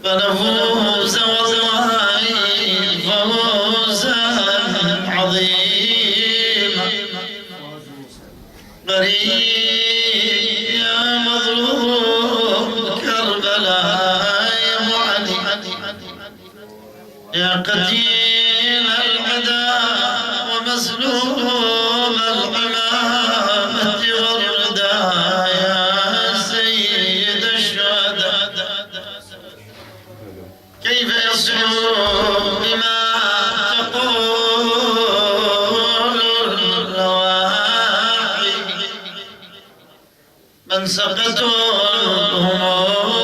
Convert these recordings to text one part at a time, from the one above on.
فنفوز والله فوزا عظيما. قريب يا مظلوم كربلاء يا ابو علي، يا قتيل العداء ومسلوم العمامة والرداء، يا سيد الشهداء. كيف يصعب بما تقول الرواحي من سقطوا الهموم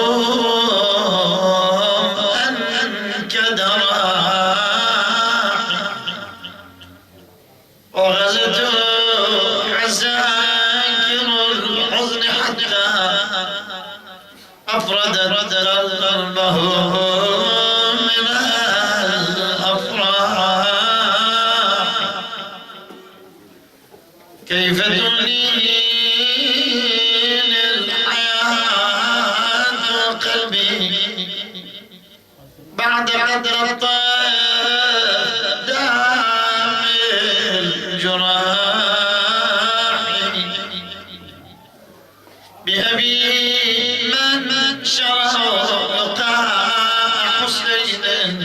وغزت عساكر الحزن حتى أفردت قلبه من الأفراح. كيف تلين الحياة وقلبي بعد قدر الطيب دام الجراح. بأبي من شروا لقاء حسين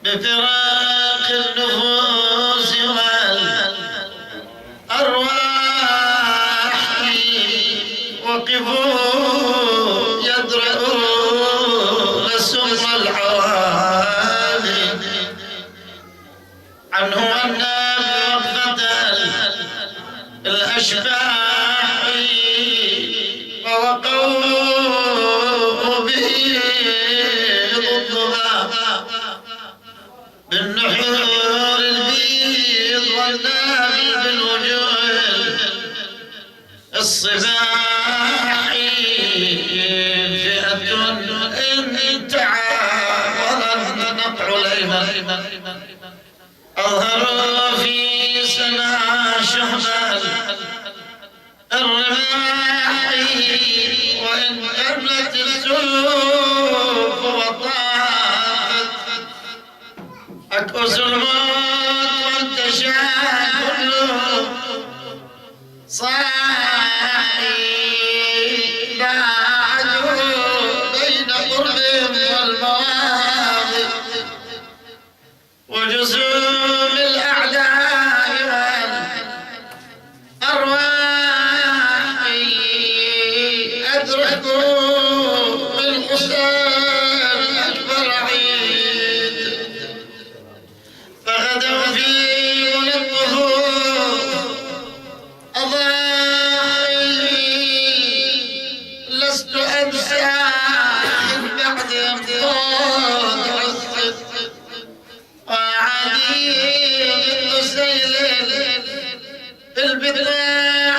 بفراق النفوس والأرواح. وقفوا يدرؤون سم العوالي عنه أنا بوقفة الأشباح. ووقوا به ضدها بالنحور البيض والنابل بالوجوه الصباح. فئة إن تعاورت نقع ليلا أظهروا في سنا شهبا الرماح. وإن قبلت السيوف وطافت أكؤس الموت وانتشى كله صاحي باعدوا بين قرب والمواضع وجسوم الأعداء والأرواح. أدركوا بالحسين أكبر عيد فغدوا في ملطفه أضاحي. لست أنسى من بعد أمطار عصف وعدي مثل سيل البطاح.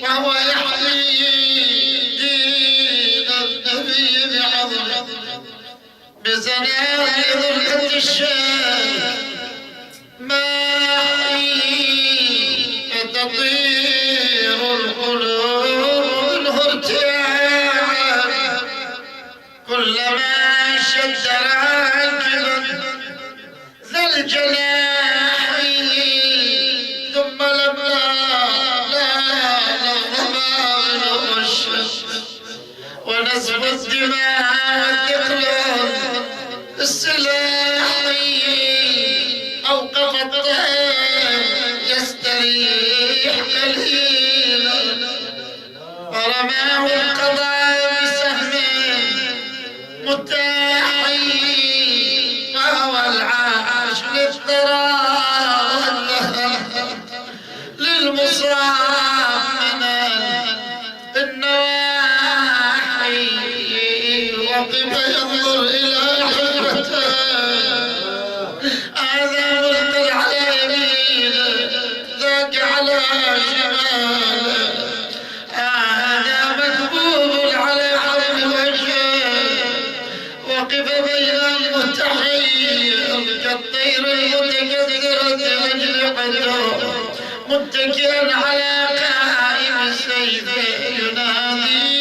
وهو يحيي دين النبي بعظم بزنائر ذلة الشام. تطير القلوب منه ارتياعا كلما شد راكبا ذا الجناح. ثم لما نال الظما منه الشمس ونزف الدماء والثقل السلاح. أوقف الطير يستريح قليلا فرماه القضاء بسهم متاح. وهو العاش للضرار للمصاب من النواحي. وقف ينظر إلى حجرته هذا ملقى على يمينه ذاك على شماله هذا مكبوب على حرف وجهه. وقف بين المتحير كالطير المتكدرة أجنحته متكئا على قائم السيف ينادي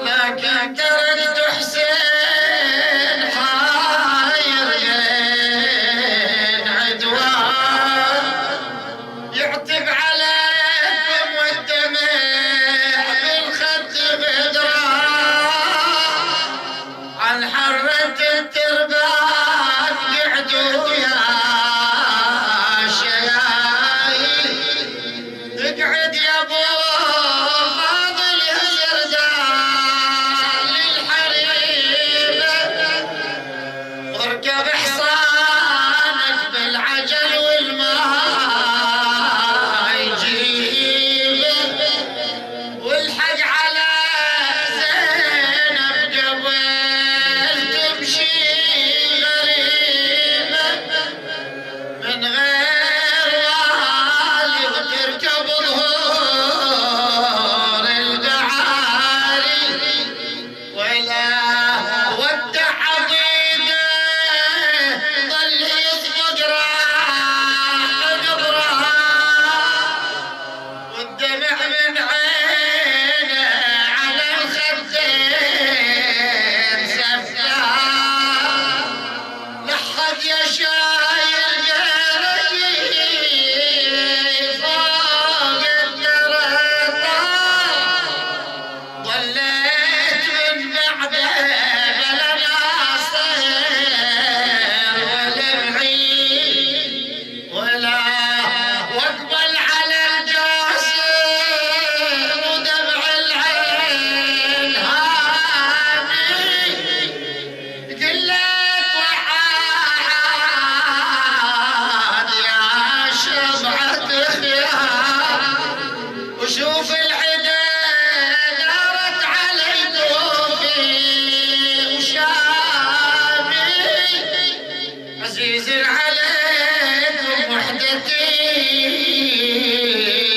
لكن تركت حسين حاير بين عدوان يعتب عليكم والدمع بالخد بدران عن حرة التربان قعدوا يا شيايب اقعد يا ابو فاضل يا زردان للحريم واركب حصانك بالعجل والماء يجيب والحق على زينب قبل تمشي غريبة من غير والي وتركب ظهور البعاري ولا ودع عضيده ظل يصفق راح قبرها والدمع من عينه على الخدين سفاح لحظ يا شايل قلبي فوق الدرطان ضليت من بعده بلا ناصر ولا بعيد ولا واقبل على الجاسم ودمع العين هامي قلت وحاد يا شبعة خيار وشوف العدا دارت علي دوفي وشامي عزيز عليكم وحدتي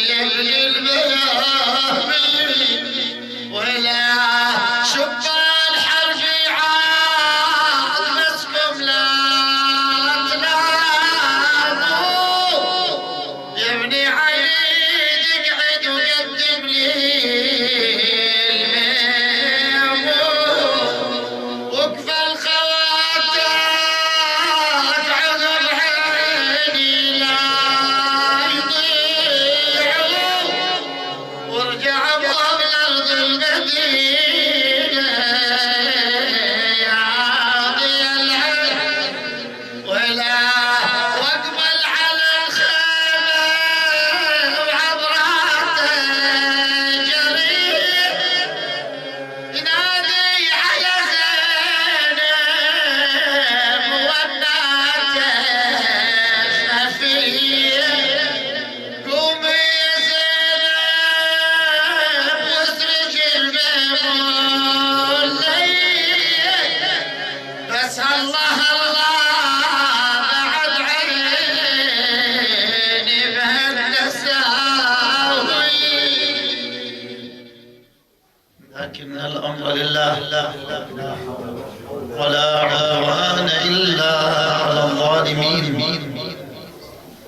يا ابن البابي ولا شبان حربي عاد مسكم لا تناموا يا ابني عيد اقعد وقدم لي الميمون وقف الخواتات عقب عيني لا يضيعوا وارجع بهم الارض المدينه يا عاضي العين ولا واقبل على الخيمه وعبراته جريح ينادي على زينب وبناته خفيه قومي يا زينب واسرج الميمون لي بس الله بعد عيني بهالنساوي لكن الأمر لله ولا عدوان إلا على الظالمين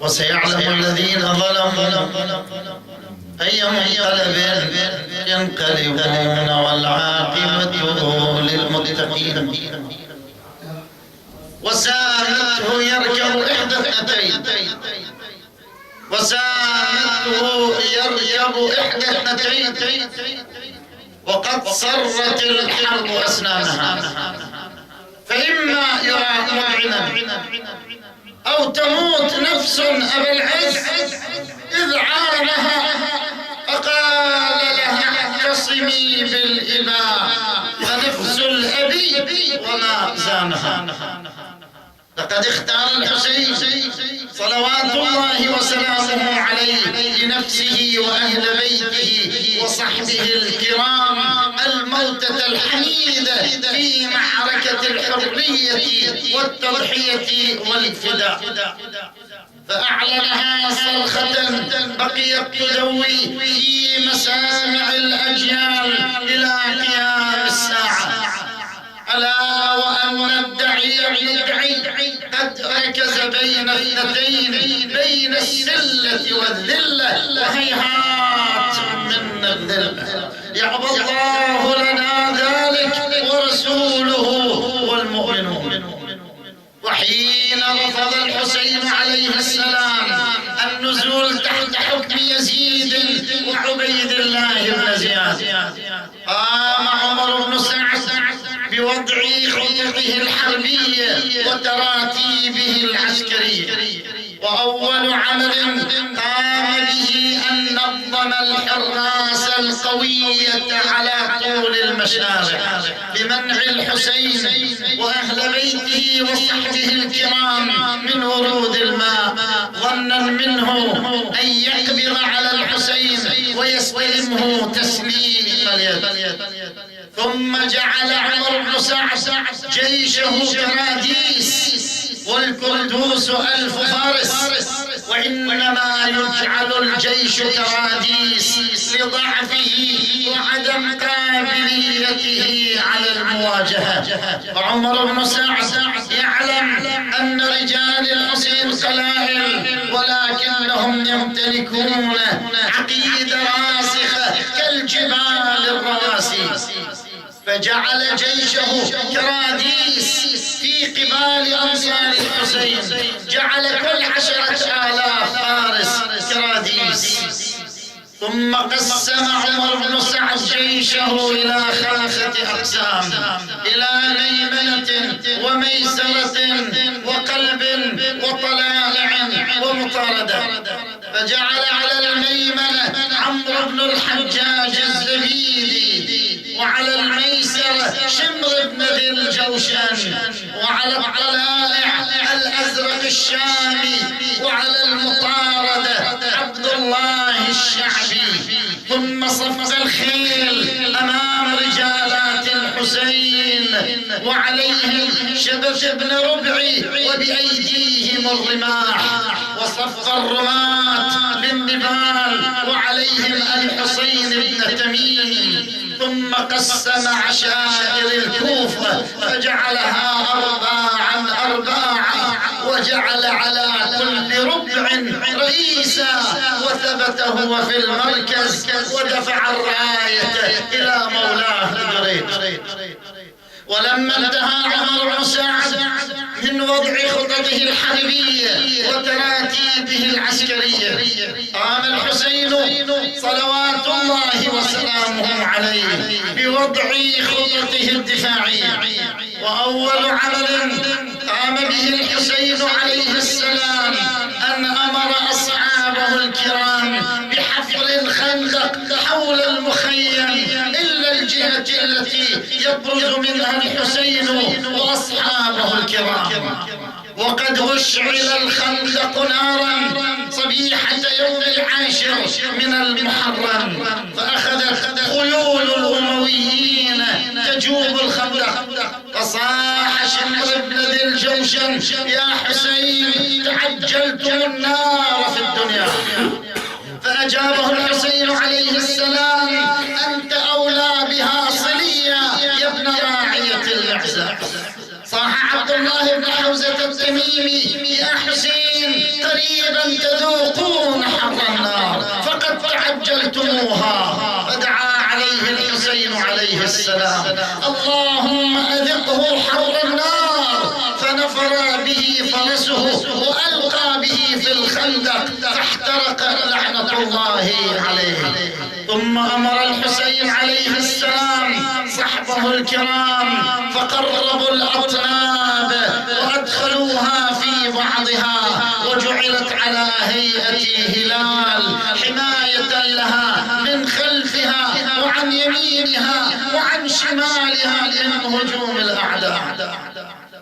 وسيعلم الذين ظلموا أي منقلب ينقلبون والعاقبة للمتقين وسامته يركب إحدى اثنتين وقد صرت الحرب أسنانها فإما يرى مذعنا أو تموت نفس أبا العز إذ عانها فقال لها اعتصمي بالإله فنفس الأبي وما زانها لقد اختار الحسين صلوات الله وسلامه عليه لنفسه وأهل بيته وصحبه الكرام الموتة الحميدة في معركة الحرية والتضحية والفداء فأعلنها صرخة بقيت تدوي في مسامع الأجيال إلى قيام الساعة ألا وأن الداعي قد ركز بين اثنتين بين السلة والذلة وهيهات من الذلة يعبى الله لنا بوضع خططه الحربية وتراتيبه العسكرية. وأول عمل قام به أن نظم الحراس القوية على طول المشارع بمنع الحسين وأهل بيته وصحبه الكرام من ورود الماء، ظنا منه أن يقبض على الحسين ويستلمه تسليم اليد. ثم جعل عمرو بن سعد جيشه كراديس والكردوس 1000 فارس، وإنما يجعل الجيش كراديس لضعفه وعدم قابليته على المواجهة. وعمر بن سعد يعلم أن رجال الحسين قلائل ولكنهم يمتلكون عقيدة راسخة كالجبال الرواسي، فجعل جيشه كراديس في قبال أنصار الحسين، جعل كل 10,000 فارس كراديس. ثم قسم عمر بن سعد جيشه إلى 5 أقسام، إلى ميمنة وميسرة وقلب وطلائع ومطاردة. فجعل على الميمنة عمرو بن الحجاج الزبيدي، وعلى الميسرة شمر بن ذي الجوشن، وعلى الطلائع الأزرق الشامي، وعلى المطاردة عبد الله الشعبي. ثم صف الخيل أمام رجالات الحسين وعليهم شبث بن ربعي وبأيديهم الرماح، وصف الرماة بالنبال وعليهم الحسين بن تميم. ثم قسم عشائر الكوفة فجعلها أرباعا وجعل على كل ربع رئيسا، وثبت هو في المركز ودفع الراية إلى مولاه الجريد. ولما انتهى عمرو بن سعد من وضع خططه الحربية وتراتيبه العسكرية، قام الحسين صلوات الله وسلامه عليه بوضع خططه الدفاعية. وأول عمل قام به الحسين عليه السلام أن أمر أصحابه الكرام بحفر الخندق حول المخيم إلا الجهة التي يبرز منها الحسين وأصحابه الكرام. وقد أشعل الخندق نارا صبيحة يوم 10 من المحرم، فأخذت خيول الأمويين تجوب الخندق، فصاح شمر بن ذي الجوشن: يا حسين تعجلتم النار في الدنيا. فأجابه الحسين عليه السلام: أنت أولى بها صليا يا ابن راعية المعزة. صاح عبد الله بن حوزة التميمي: يا حسين قريبا تذوقون حر النار فقد تعجلتموها. فدعا عليه الحسين عليه السلام: اللهم أذقه حر النار. فنفر به فرسه وألقى به في الخندق فاحترق لعنة الله عليه. ثم أمر الحسين عليه السلام صحبه الكرام فقربوا الأطناب وأدخلوها في بعضها، وجعلت على هيئة هلال حماية لها من خلفها وعن يمينها وعن شمالها من هجوم الأعداء.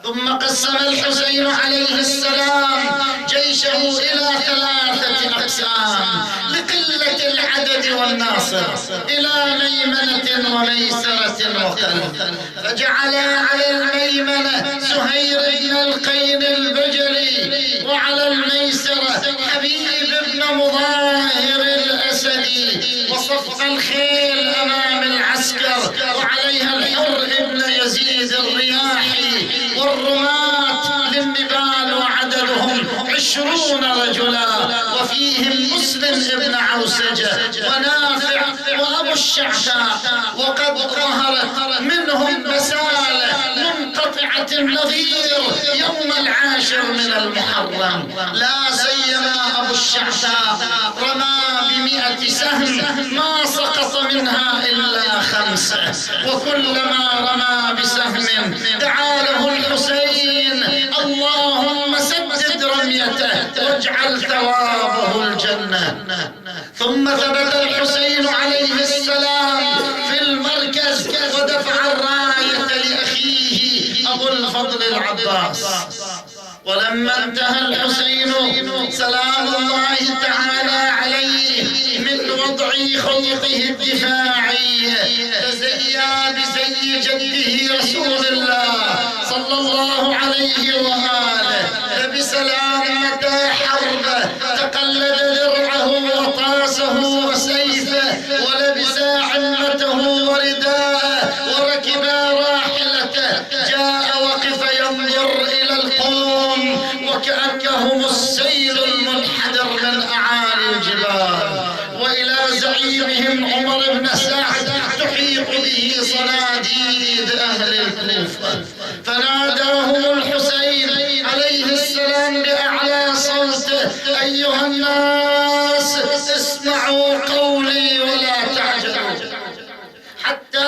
ثم قسم الحسين عليه السلام جيشه إلى 3 أقسام لقلة العدد والناصر، إلى ميمنة وميسرة وقلب. فجعل على الميمنة سهير بن القين البجلي، وعلى الميسرة حبيب بن مظاهر الأسدي، وصف الخيل أمام العسكر وعليها الحر بن يزيد الرياحي، والرماة للنبال وعددهم 20 رجلا، وفيهم مسلم بن عوسجة ونافع وأبو الشعثاء. وقد ظهرت منهم مسالة منقطعة النظير يوم 10 من المحرم. لا سيما أبو الشعثاء رمى ب100 سهم ما سقط منها إلا 5، وكلما رمى بسهم دعا له الحسين: اللهم سدد رميته واجعل ثوابه الجنة. ثم ثبت الحسين عليه السلام في المركز ودفع الراية لأخيه أبو الفضل العباس. ولما انتهى الحسين سلام الله تعالى عليه من وضع خطه الدفاعي تزيا بزي جده رسول الله صلى الله عليه وآله، لبس لامة حربه، تقلد درعه وطاسه وسيفه، ولبس عمته ورداءه، وركب راحلته، جاء وقف ينظر إلى القوم وكأنهم السيل المنحدر من أعالي الجبال، وإلى زعيمهم عمر بن سعد تحيط به صناديد أهل الكوفة. فناداهم الحسين عليه السلام بأعلى صوته: أيها الناس اسمعوا قولي ولا تعجلوا حتى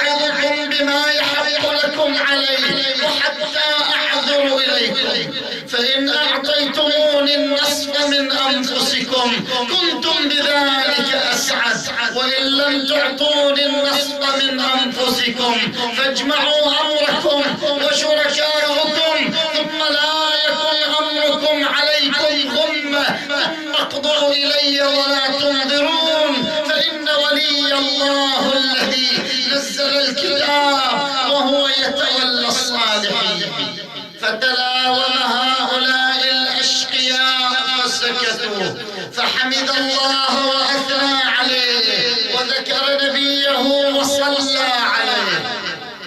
أعظكم بما يحق لكم عليه، وحتى أعذر إليكم. فإن أعطيتموني النصف من أنفسكم كنتم بذلك أسعد، وإن لم تعطوني النصف من أنفسكم فاجمعوا أمركم وشركاءكم، ثم لا يكن أمركم عليكم غمة، ثم اقضوا إلي ولا تنظرون، فإن ولي الله الذي نزل الكتاب وهو يتولى الصالحين. فتلاوم هؤلاء الأشقياء فسكتوا، فحمد الله وأثنى عليه وذكر نبيه وصلى عليه،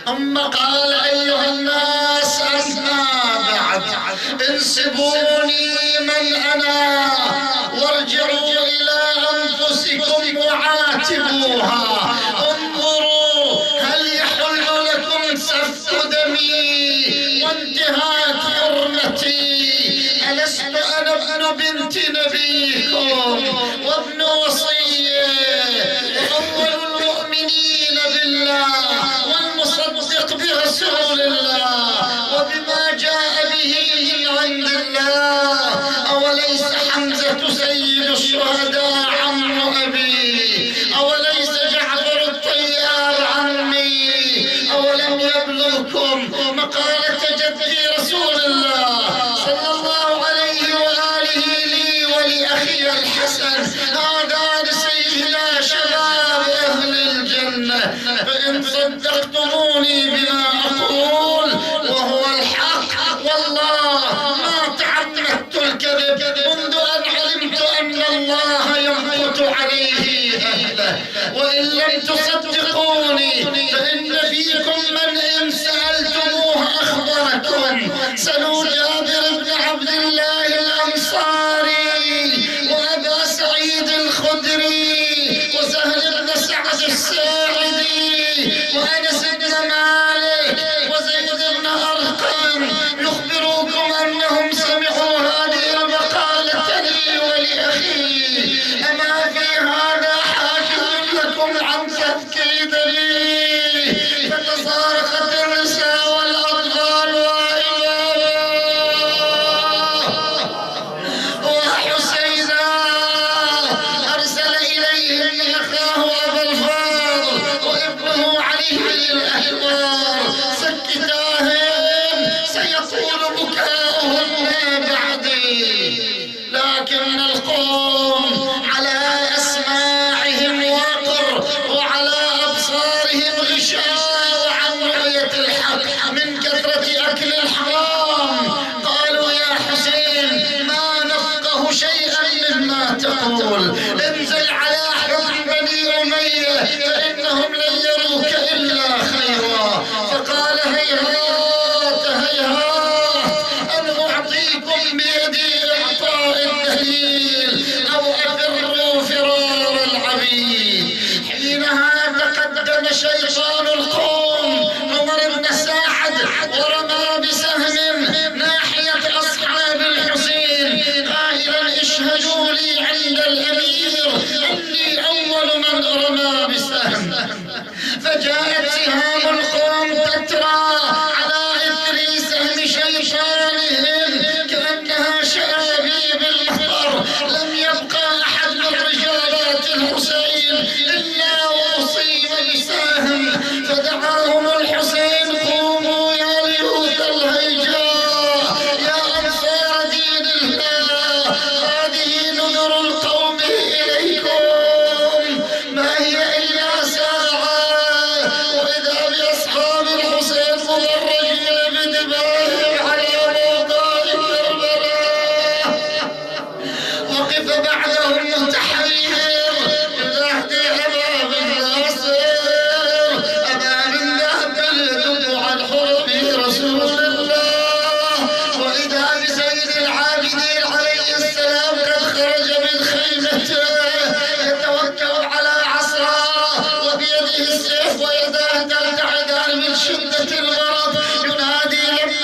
ثم قال: أيها الناس أما بعد، انسبوني من أنا وارجعوا إلى أنفسكم وعاتبوها، انظروا هل يحل لكم سفك دمي وانتهاك حرمتي؟ ألست أنا ابن بنت نبيكم وابن وصيه وأول المؤمنين بالله والمصدق برسول الله وبما جاء به من عند الله؟ أوليس حمزة سيد الشهداء عم أبي؟ أوليس جعفر الطيار عمي؟ أولم يبلغكم مقالة جدي رسول الله صلى الله عليه وآله لي ولأخي الحسن؟ هذان سيدنا شباب أهل الجنة، فإن صدقتموني بما أقول وهو الحق والله ما تعمدت الكذب منذ أن علمت أن الله يمقت عليه أهله. وإن لم تصدقوني فإن فيكم من إن سألتموه أخبركم. سلوا جابر بن عبد الله الأنصاري وأبا سعيد الخدري وسهل بن سعد الساعدي وأنس بن مالك وزيد بن أرقم، يخبروكم أنهم سمعوا هذه المقالة لي ولأخي. أما في هذا حاكم لكم عن تفكير لي؟ فتصارخت النساء والأطفال وحسينا أرسل إليهم أخاه أبا الفضل وابنه علي الأحوال: سكتاهم سيطول بكاؤهم بعدي. لكن القوم على أسماعهم وقر وعلى أبصارهم غشاوة عن رؤية الحق من كثرة أكل الحرام. قالوا: يا حسين ما نفقه شيئا مما تقول، انزل على حكم بني أمية فإنهم لن يروك إلا خيرا. فقال: هيهات هيهات أن أعطيكم بيدي إعطاء الدليل أو أفروا فرار العبيد. حينها تقدم شيطان القوم عمر بن سعد فجاءت سهام القوم تترى على إثر سهم شيطانهم كأنها شآبيب المطر. لم يبقى أحد من رجالات الحسين إلا وأصيب بسهم، فدعاهم الحسين: قوموا يا ليوث الهيجاء، يا أنصار دين الله، هذه نذر القوم إليكم، ما هي إلا ساعة وإذا بأصحاب الحسين مضرجين بدمائهم على موضع كربلاء. وقف بعدهم متحير ينادي: أبا بن ناصر، أبا بن ذهب يدل عن حرم رسول الله. وإذا بسيد العابدين عليه السلام قد خرج من خيمته يتوكل على عصاه وبيده السيف ويداه ترتعدان من شدة المرض، ينادي: لبيك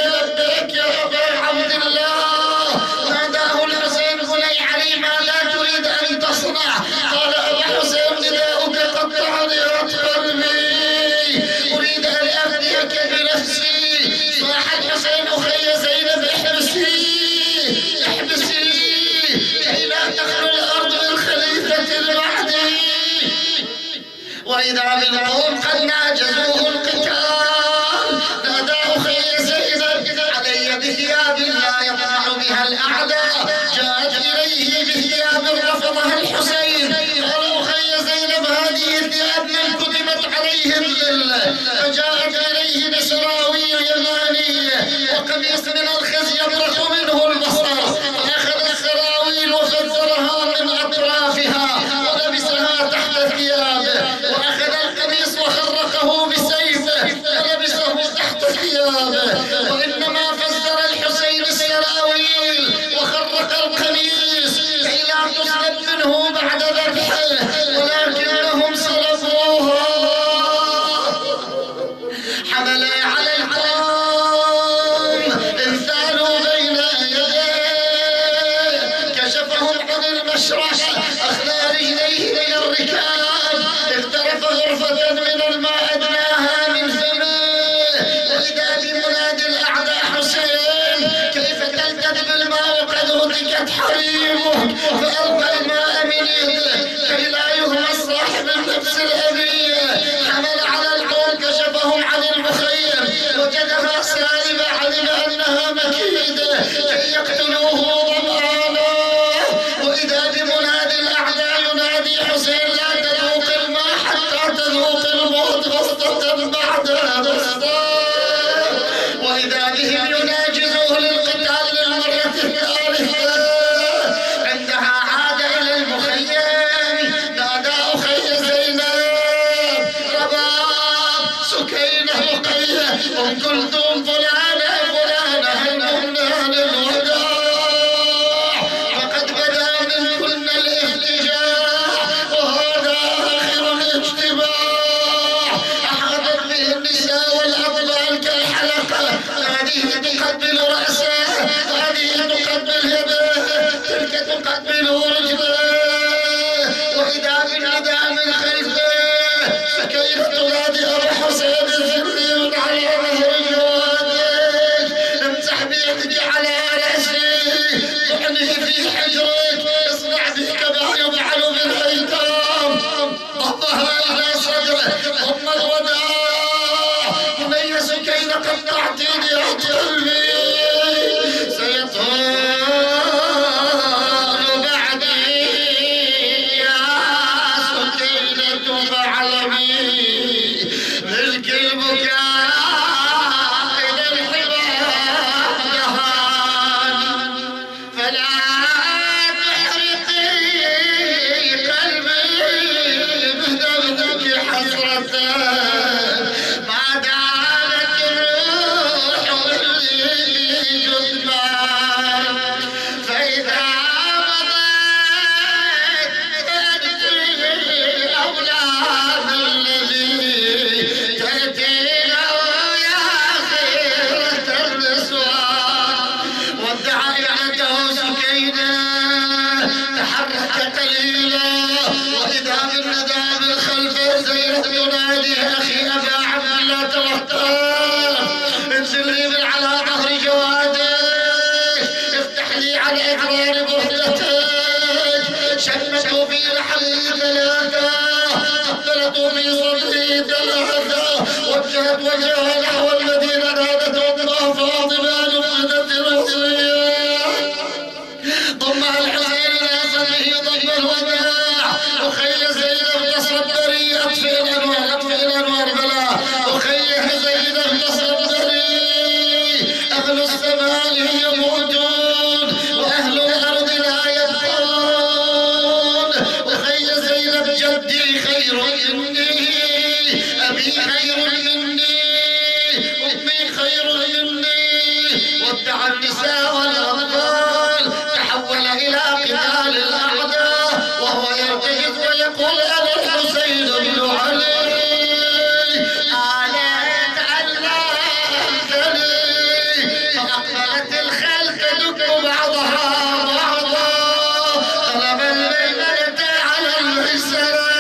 لبيك يا أبا عبد الله. ناداه الحسين: بني علي، ماذا تريد أن تصنع؟ قال: أبا حسين، نداؤك قطعني قلبي، أريد أن أفديك بنفسي. صاح الحسين: أخي زينب، احبسي احبسي كي لا تخلو الأرض من خليفة المهدي. وإذا بالقوم قد ناجزوه القتال، نادى: أخي زينب، علي بثياب لا يطمع بها الأعداء. جاءت إليه بثياب رفضها الحسين. قال: أخي زينب، هذه الثياب من كتبت عليه الذل. فجاءت إليه بسراويل يمانية وقميص من الخز يبرق منه البصر، فأخذ السراويل وفجرها من أطرافها ولبسها تحت ثيابه، وأخذ القميص وخرقه بسيفه ولبسه تحت ثيابه. وإنما فجر الحسين السراويل وخرق القميص كي لا تسلب منه بعد ذبحه، ولكنهم صرفوها. حمل على القوم، انثالوا بين يديه، كشفهم عن المشرح، أخلى رجليه من الركاب، اغترف غرفة من الماء أدناها من فمه. وإذا بمنادي الأعداء: حسين، كيف تلتذ بالماء وقد هتكت حريمك؟ فألقى الماء من يده كي لا يهمس صاحب النفس الأبية. حمل على القوم، كشفهم عن المخيم، وجدها سالبة، علم أنها مكيدة كي يقتلوه ظمآنا. وإذا بمنادي الأعداء ينادي: حسين، لا تذوق الماء حتى تذوق الموت بسطة بعد بسطة. وإذا بهم يناجزوه للقتال للمرة الثالثة. عندها عاد إلى المخيم، نادى: أخي زينب، رباب، سكينة، رقية، أم كلثوم، فلانة فلانة، المنى للوداع، فقد بدا منكن الافتجاع، وهذا آخر الاجتماع. أحاطت به النساء والأطفال كالحلقة، هذه تقبل رأسه، هذه تقبل يده، تلك تقبل رجله. وإذا بالنداء من خلفه سكينة تنادي: أبا حسين، زلي من على ظهر جوادك، امسح بيدك على رأسي، طعني في حجرك، اصنع به كما يفعل بالأيتام. ضمها إلى صدره، ضم الوداع. بني سكينة، قطعتني يا قلبي، سيطول بعدي يا سكينة، فاعلمي ملك البكاء إلى الحباب نهاني، فلا تحرقي قلبي بدمك حسرة، ما دامت الروح واللي جثمان. فإذا مضت تأتي أولاد الذي تأتينا يا خيرة النسوان. ودعا ابنته سكينة، تحرك قليلا، وإذا بالندى من خلفه زينب تنادي أخي أبا عبد الله توكل انزل لي من على ظهر جوادك افتح لي على إقرار بردتك شمتوا في رحلي ثلاثة قبلتوا في صدري ثلاثة وجهت وجهها نحو المدينة نادت أمها فاطمة نفذت الوصية ضمها الحسين إلى صدره ضم الوداع أخي زينب تصدري أطفئ الأنوار بلا أخي زينب تصدري أهل السماء يموتون وأهل الأرض لا يبقون أخي زينب جدي خير مني أبي خير مني أمي خير مني ودع النساء والأطفال تحول إلى قتال الأعداء وهو يرتجف ويقول أنا الحسين بن علي آلت علمتني فأقبلت الخيل تدك بعضها بعضا قلب الميمنة على الميسرة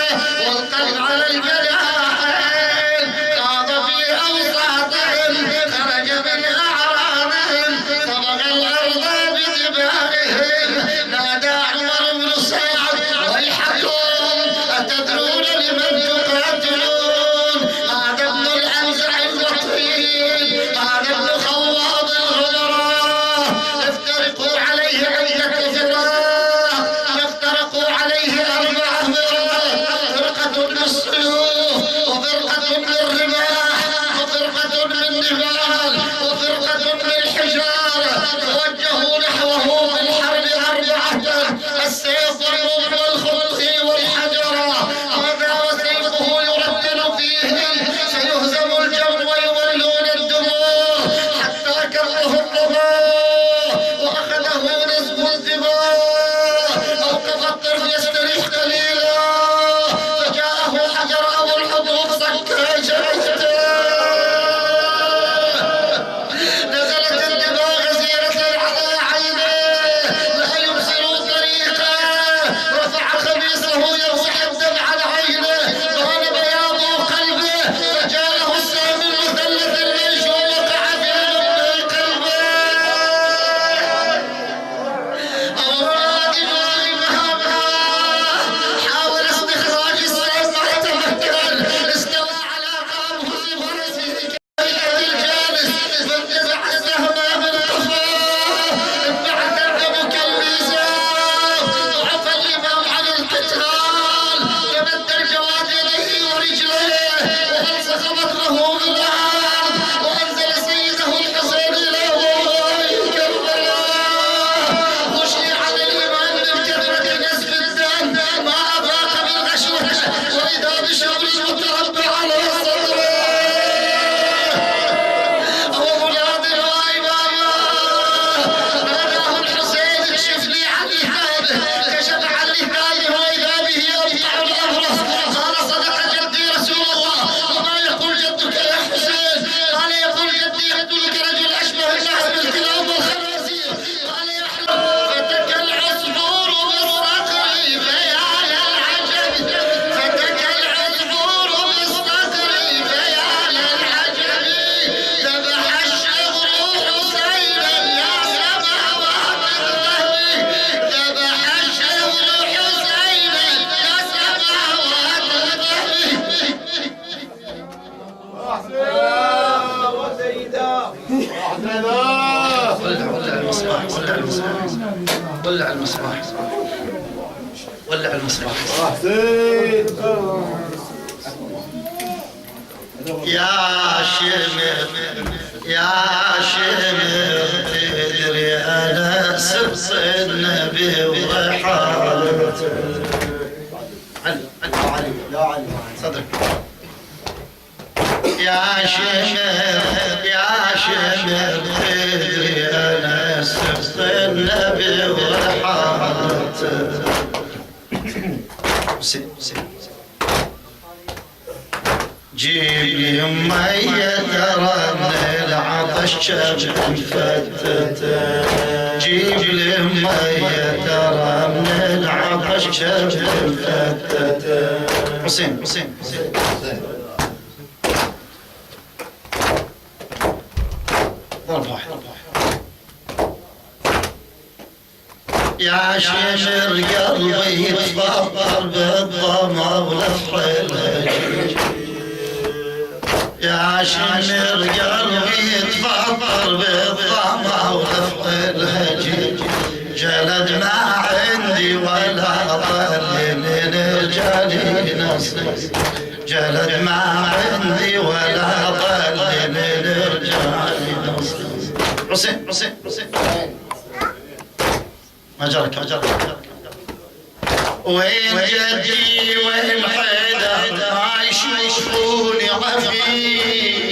والقلب على الجناحين خاض في أوساطهم خرج من أعراضهم صبغ الأرض بدمائهم نادى عمر بن سعد ويحكم أتدرون لمن تقاتلون هذا ابن الأنزع الوطين هذا ابن خواض الغبراء افترقوا عليه عدة فراق يفترقوا عليه 4 فرق فرقة بالسيوف وفرقة بالرماح وفرقة بالنبال وفرقة بالحجارة توجهوا نحوه بالحرب 4 السيف والرمح والخط والحجرة هذا وسيفه يرتل فيهم سيهزم الجمع ويولون الدموع حتى كره الرماء وأخذه نزف الدماء أوقف الطرف يستريح قليلا فجاءه حجر أبو الحبوب صكى جبهته نزلت الدماء غزيرة على عينيه لا يبصر طريقه رفع خميصه يمسح الدم على عينه بان بياض قلبه فجاءه السهم المثلث المنشور وقع في لب قلبه أولاد إمامها حاول استخراج السهم ما تمكن استوى على قامه فرسه كهيئة الجالس فانتزع السهم من قفاه انبعث الدم كالميزان ضعف الإمام عن القتال تمد الجواد يديه ورجليه وألصق بطنه بالأرض وأنزل سيده الحسين إلى وراء كربلاء غشي على الإمام من كثرة نزف الدم ما أفاق من غشوه وإذا بشمر متربع على صدره أولاد وإمامه ناداه الحسين اكشف لي عن لحامه كشف عن لحامه وإذا به يرفع الأبرص قال صدق جدي رسول الله وما يقول جدك يا حسين قال يقول جدي يقتلك رجل أشبه الناس بالكلاب والخنازير قال يحلم فتك العصفور بالصقر فيا للعجب فتك العصفور بالصقر فيا للعجب ذبح الشغر حسينا يا سماوات الذهب ذبح الشغر حسينا يا سماوات الذهب ولع المصباح ولع المصباح يا شمر يا شمر تدري أنا سبط النبي وحالته علي يا علي صدرك يا شمر يا شمر تدري أنا سبط النبي وحالته جيب لي مية ترى من العطش شب مفتته جيب لي مية ترى من العطش شب مفتته حسين يا شمر قلبي يتفطر بالضما والفحيل، يا شمر قلبي يتفطر بالضما والفحيل، جلد ما عندي ولا ظل للرجال نصيب، جلد ما عندي ولا ظل للرجال نصيب. حسين حسين حسين أجرك وين جدي وين حيدر ما يشوفوني عفيف،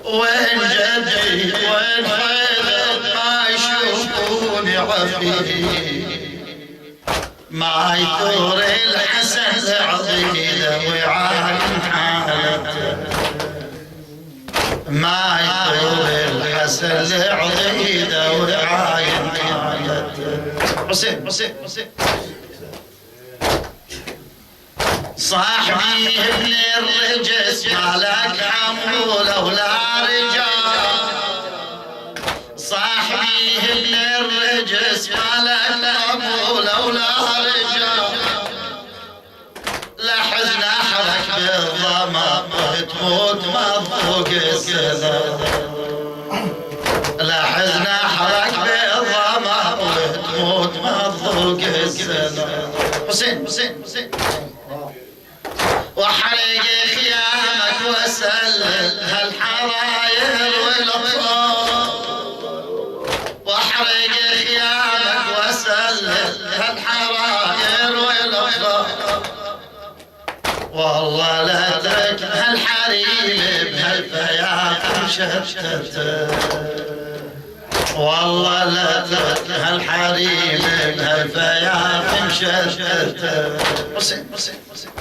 وين جدي وين حيدر ما يشوفوني عفيف، ما يثور الحسن عضيده ويعاين حالته، ما يثور الحسن عضيده ويعاين حالته. حسين حسين حسين صاحبي ابن الرجس مالك حموله ولا رجال، صاحبي ابن الرجس مالك حموله ولا رجال، لحزن احرك بالظما تموت مضفوق السلام، لحزن احرك بالظما تموت مضفوق السلام. حسين حسين حسين واحرق خيامك واسلل هالحراير والاطفال، واحرق خيامك واسلل هالحراير والاطفال، والله لا ترك هالحريم بهالفياق مشتته، والله لا ترك هالحريم بهالفياق مشتته. حسين حسين حسين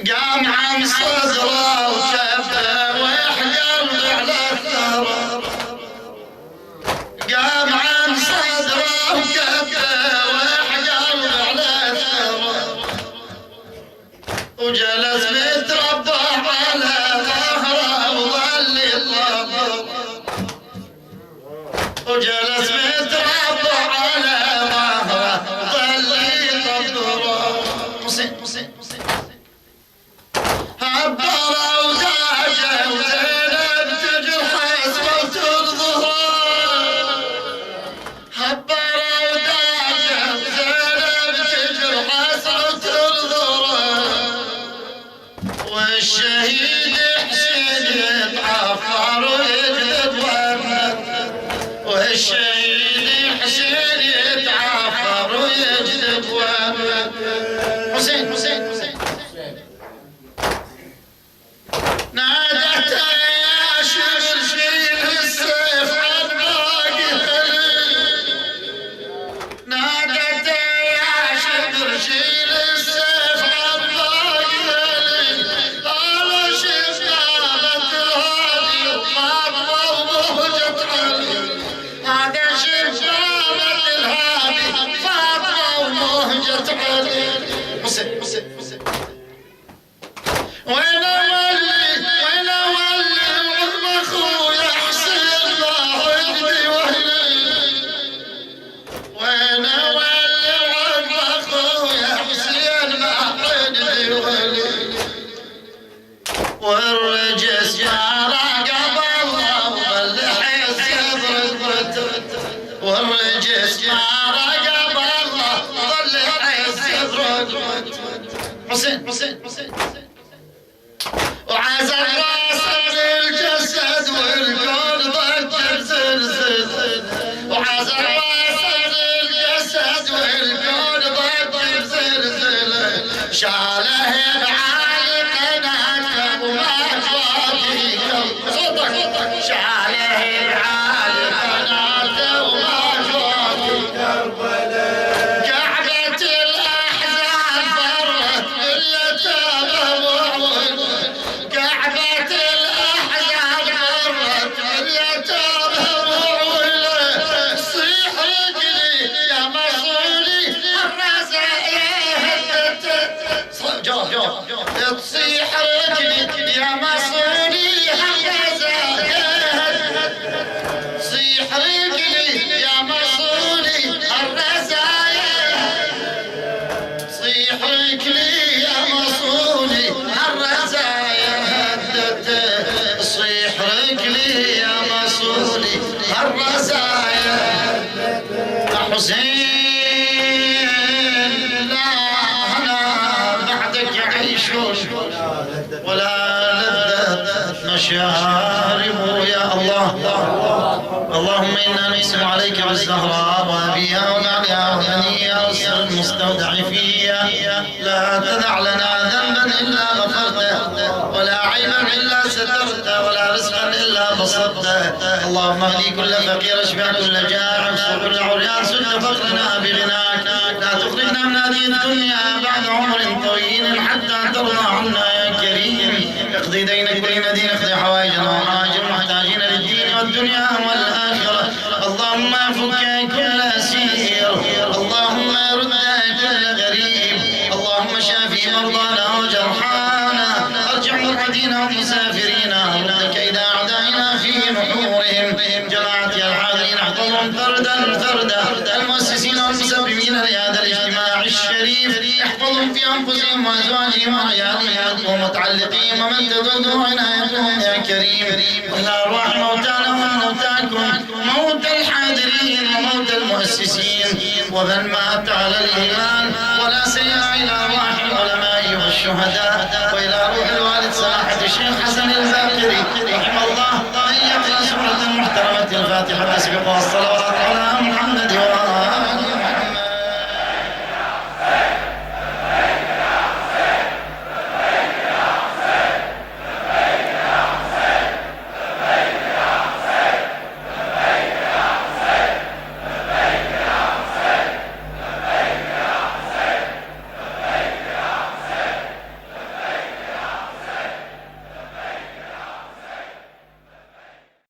قام عن صدره وشفه ويحقر على الثرى، قام عن صدره وكفه ويحقر على الثرى، وجلس متربع على ظهره وظل يطبر، وجلس متربع على ظهره وظل يطبر. حسين حسين حسين هبره وداجه وزينب تجرح اسود الظهر، هبره وداجه وزينب تجرح اسود الظهر، والشهيد حسين يتعفر ويجلد ورد، والشهيد حسين يتعفر ويجلد ورد. حسين حسين حسين نادت يا شمر شيل السيف عن باقي، نادت يا شمر شيل السيف عن باقي، قال شفافة الهادي وفاطمة ومهجة علي، هذا شفافة الهادي فاطمة ومهجة علي. حسين حسين حسين وين اولي وين اولي عظم اخويا حسين ما عندي وهلي، وين اولي عظم اخويا حسين ما عندي وهلي، والرجس ما راقب الله وبلح الصدر الفتت، والرجس ما راقب الله وبلح الصدر الفتت. حسين حسين حسين وعزل راس الجسد والكون ضج بزلزل، وعزل راس الجسد والكون ضج بزلزل، شاله بعالي قناته وما جواتي صوتك، شاله بعالي قناته وما جواتي كربلاء، كعبة الأحزان فرت اليتامى وعود، كعبة الأحزان فرت اليتامى وعود، صيح رجلي يا مصولي الرزايا هدت، تصيح رجلي يا تصيحك لي يا مصوني هالرزايا هدته تصيحك لي يا مصوني هالرزايا يا حسين لا أنا بعدك عيشون ولا لذة مشارب يا الله اللهم إنا نقسم عليك بالزهراء وأبيها وبعلها وبنيها والسر المستودع فيها لا تدع لنا ذنبا إلا غفرته ولا عيبا إلا سترته ولا رزقا إلا بسطته اللهم اهدي كل فقير اشفع كل جائع اكسر كل عريان سد فقرنا بغناك لا تخرجنا من هذه الدنيا بعد عمر طويل حتى ترضى عنا يا كريم اقضي دين كل مدين اقضي حوائجنا وحوائج المحتاجين للدين والدنيا والآخرة اللهم فك كل أسير اللهم رد كل غريب اللهم شافي مرضانا وجرحانا ارجع مرقدين ومسافرين رد كيد أعدائنا في نحورهم جماعتي الحاضرين احفظهم فردا فردا المؤسسين والمسببين لهذا الاجتماع الشريف احفظهم في أنفسهم وأزواجهم وعيالهم ومتعلقين ومن تدود عنايتهم يا كريم وإلى أرواح موتانا وموتاكم موت الحاضرين وموت المؤسسين ومن مات على الإيمان ولا سيئة إلى أرواح العلماء والشهداء وإلى روح الوالد سماحة الشيخ حسن الباقري رحمه الله أن يقرأ سورة محترمة الفاتحة تسبقها الصلوات